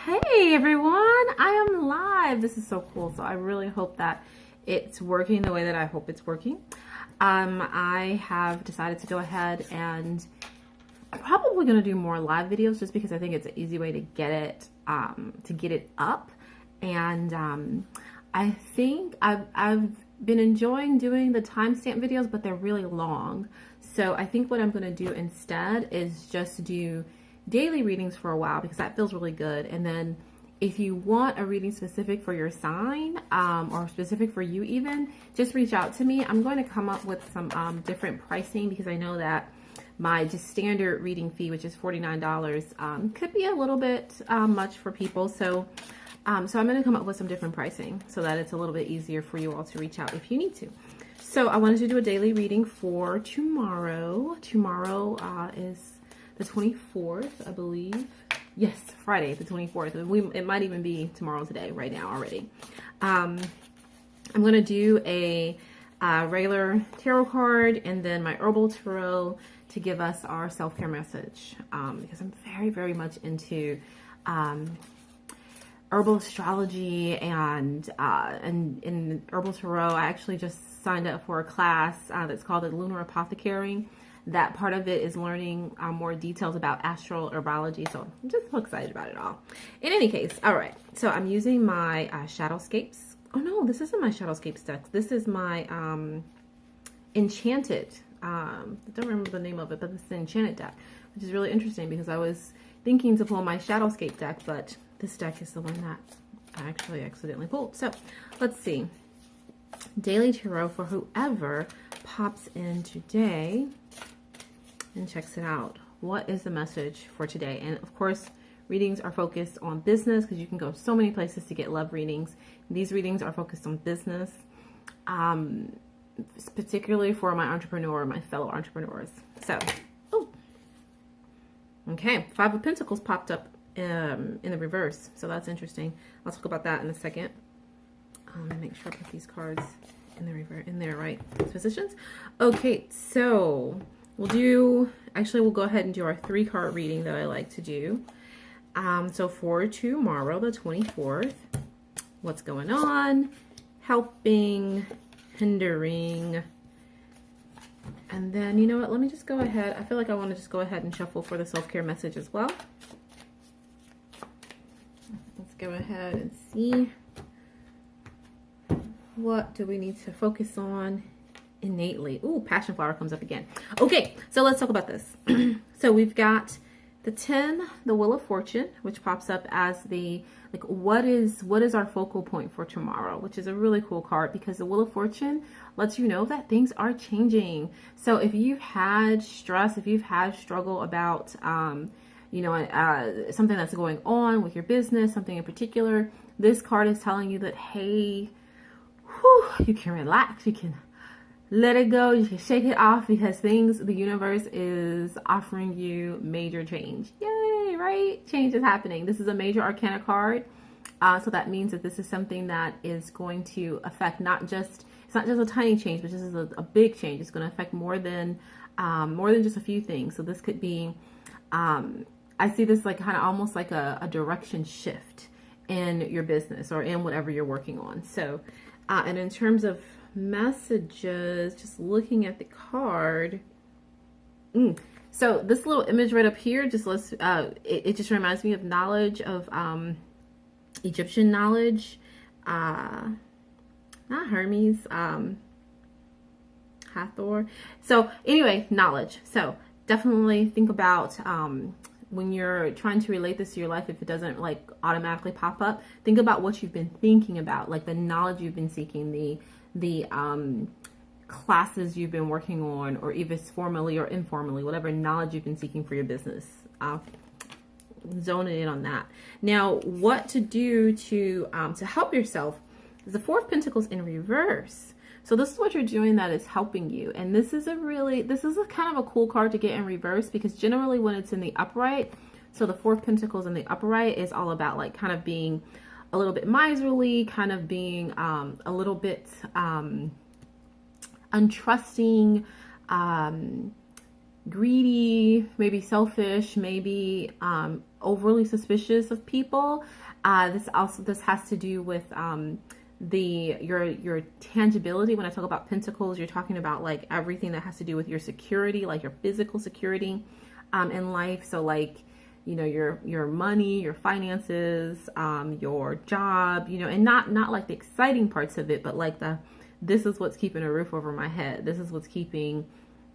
Hey everyone, I am live. This is so cool. So I really hope that it's working the way that I hope it's working. I have decided to go ahead and I'm probably going to do more live videos just because I think it's an easy way to get it up. And I think I've been enjoying doing the timestamp videos, but they're really long. So I think what I'm going to do instead is just do daily readings for a while because that feels really good. And then if you want a reading specific for your sign or specific for you even, just reach out to me. I'm going to come up with some different pricing because I know that my just standard reading fee, which is $49, could be a little bit much for people. So I'm going to come up with some different pricing so that it's a little bit easier for you all to reach out if you need to. So I wanted to do a daily reading for tomorrow. Tomorrow is the 24th, I believe. Yes, Friday, the 24th. It might even be tomorrow today, right now already. I'm going to do a regular tarot card and then my herbal tarot to give us our self-care message because I'm very, very much into herbal astrology and in herbal tarot. I actually just signed up for a class that's called the Lunar Apothecary. That part of it is learning more details about astral herbology. So I'm just so excited about it all. In any case, all right. So I'm using my Shadowscapes. Oh no, this isn't my Shadowscapes deck. This is my Enchanted. I don't remember the name of it, but this is the Enchanted deck, which is really interesting because I was thinking to pull my Shadowscape deck, but this deck is the one that I actually accidentally pulled. So let's see. Daily Tarot for whoever pops in today and checks it out. What is the message for today? And of course, readings are focused on business because you can go so many places to get love readings. These readings are focused on business, particularly for my fellow entrepreneurs. So, okay, Five of Pentacles popped up in the reverse, so that's interesting. I'll talk about that in a second. Make sure I put these cards in their right positions. Okay, so we'll go ahead and do our 3-card reading that I like to do. So for tomorrow, the 24th, what's going on? Helping, hindering. And then, you know what? Let me just go ahead. I feel like I want to just go ahead and shuffle for the self-care message as well. Let's go ahead and see. What do we need to focus on innately? Ooh, Passion Flower comes up again. Okay, so let's talk about this. So we've got the 10, the Wheel of Fortune, which pops up as the, like, what is our focal point for tomorrow, which is a really cool card because the Wheel of Fortune lets you know that things are changing. So if you've had stress, if you've had struggle about, something that's going on with your business, something in particular, this card is telling you that, hey, you can relax, you can let it go, you can shake it off because the universe is offering you major change. Yay, right? Change is happening. This is a major arcana card. So that means that this is something that is going to affect it's not just a tiny change, but this is a big change. It's going to affect more than just a few things. So this could be, I see this like kind of almost like a direction shift in your business or in whatever you're working on. So, and in terms of messages, just looking at the card, so this little image right up here just lets it just reminds me of knowledge of Egyptian knowledge, not Hermes, Hathor. So anyway, knowledge. So definitely think about when you're trying to relate this to your life, if it doesn't like automatically pop up, think about what you've been thinking about, like the knowledge you've been seeking, the classes you've been working on, or even formally or informally, whatever knowledge you've been seeking for your business. Zone in on that. Now, what to do to help yourself is the Four of Pentacles in reverse. So this is what you're doing that is helping you. And this is a kind of a cool card to get in reverse because generally when it's in the upright, so the Four of Pentacles in the upright is all about like kind of being a little bit miserly, kind of being a little bit untrusting, greedy, maybe selfish, maybe overly suspicious of people. This has to do with your tangibility. When I talk about pentacles, you're talking about like everything that has to do with your security, like your physical security in life. So like, you know, your money, your finances, your job, you know, and not like the exciting parts of it, but like this is what's keeping a roof over my head. This is what's keeping,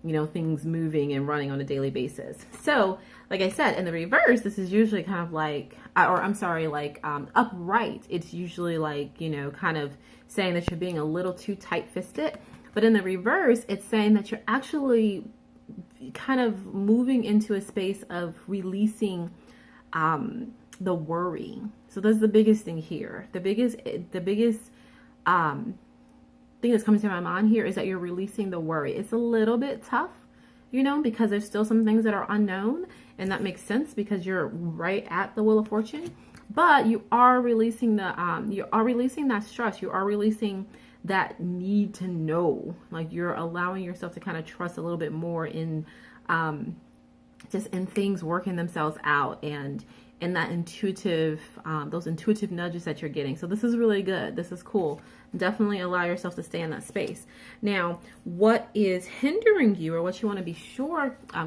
you know, things moving and running on a daily basis. So like I said, in the reverse, this is usually kind of like, upright. It's usually like, you know, kind of saying that you're being a little too tight-fisted. But in the reverse, it's saying that you're actually kind of moving into a space of releasing the worry. So that's the biggest thing here. The biggest thing that's coming to my mind here is that you're releasing the worry. It's a little bit tough, you know, because there's still some things that are unknown, and that makes sense because you're right at the Wheel of Fortune. But you are releasing that stress. You are releasing that need to know. Like you're allowing yourself to kind of trust a little bit more in just in things working themselves out, and in that intuitive, those intuitive nudges that you're getting. So this is really good. This is cool. Definitely allow yourself to stay in that space. Now, what is hindering you, or what you want to be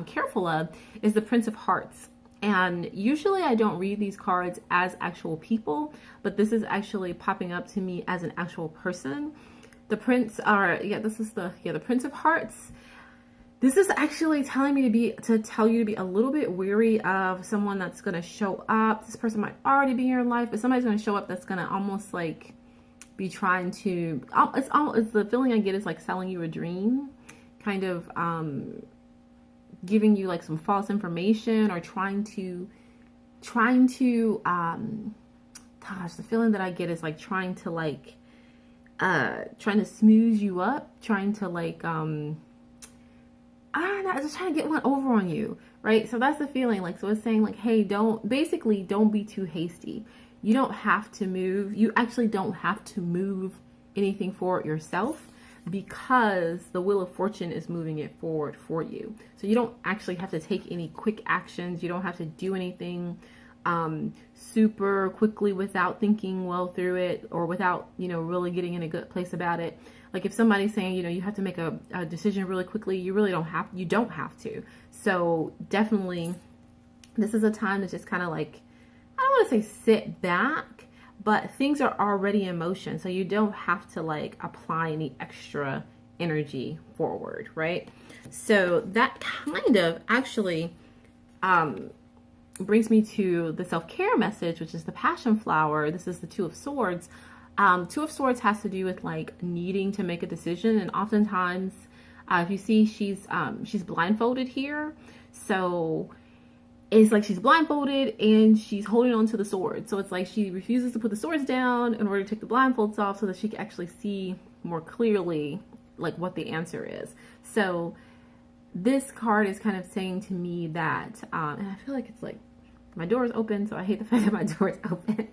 careful of, is the Prince of Hearts. And usually I don't read these cards as actual people, but this is actually popping up to me as an actual person. The Prince the Prince of Hearts. This is actually telling me to tell you to be a little bit weary of someone that's going to show up. This person might already be in your life, but somebody's going to show up that's going to almost like be trying to, it's the feeling I get is like selling you a dream, kind of giving you like some false information, or trying to the feeling that I get is like trying to smooth you up, trying to like I don't know, just trying to get one over on you, right? So that's the feeling. Like, so it's saying like, hey, don't be too hasty. You don't have to move. You actually don't have to move anything forward yourself, because the Wheel of Fortune is moving it forward for you. So you don't actually have to take any quick actions. You don't have to do anything super quickly without thinking well through it, or without, you know, really getting in a good place about it. Like if somebody's saying, you know, you have to make a decision really quickly, you don't have to. So definitely this is a time to just kind of like, I don't want to say sit back, but things are already in motion. So you don't have to like apply any extra energy forward, right? So that kind of actually brings me to the self-care message, which is the Passion Flower. This is the Two of Swords. Two of Swords has to do with like needing to make a decision, and oftentimes if you see she's blindfolded here, so it's like she's blindfolded and she's holding on to the sword. So it's like she refuses to put the swords down in order to take the blindfolds off so that she can actually see more clearly like what the answer is. So this card is kind of saying to me that, and I feel like it's like my door is open, so I hate the fact that my door is open.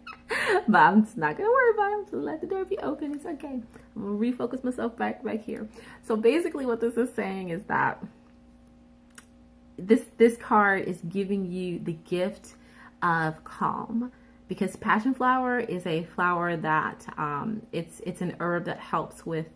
But I'm just not going to worry about it. I'm just going to let the door be open. It's okay. I'm going to refocus myself back here. So basically what this is saying is that this card is giving you the gift of calm, because passion flower is a flower that it's an herb that helps with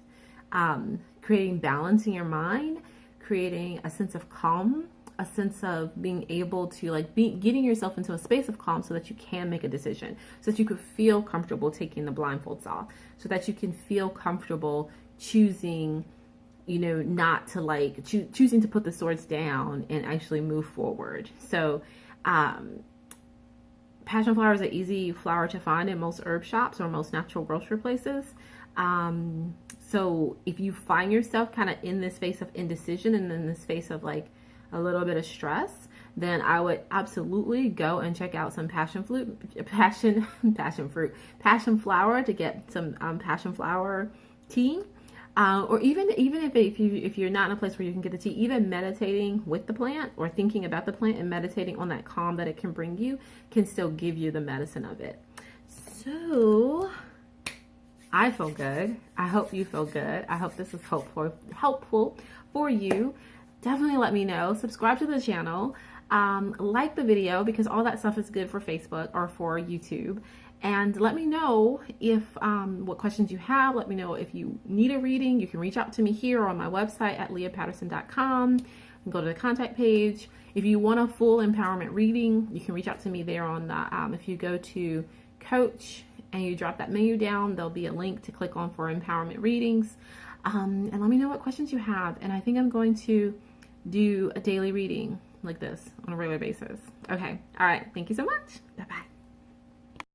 creating balance in your mind, creating a sense of calm, a sense of being able to getting yourself into a space of calm so that you can make a decision, so that you could feel comfortable taking the blindfolds off, so that you can feel comfortable choosing, you know, not to choosing to put the swords down and actually move forward. So passion flower is an easy flower to find in most herb shops or most natural grocery places. So if you find yourself kind of in this space of indecision and in this space of like a little bit of stress, then I would absolutely go and check out some passion flower to get some passion flower tea. Or even if you're not in a place where you can get the tea, even meditating with the plant or thinking about the plant and meditating on that calm that it can bring you can still give you the medicine of it. So I feel good. I hope you feel good. I hope this is helpful for you. Definitely let me know. Subscribe to the channel. Like the video, because all that stuff is good for Facebook or for YouTube. And let me know if what questions you have. Let me know if you need a reading. You can reach out to me here or on my website at leahpatterson.com and go to the contact page. If you want a full empowerment reading, you can reach out to me there on the, if you go to Coach and you drop that menu down, there'll be a link to click on for empowerment readings. And let me know what questions you have. And I think I'm going to do a daily reading like this on a regular basis. Okay. All right. Thank you so much.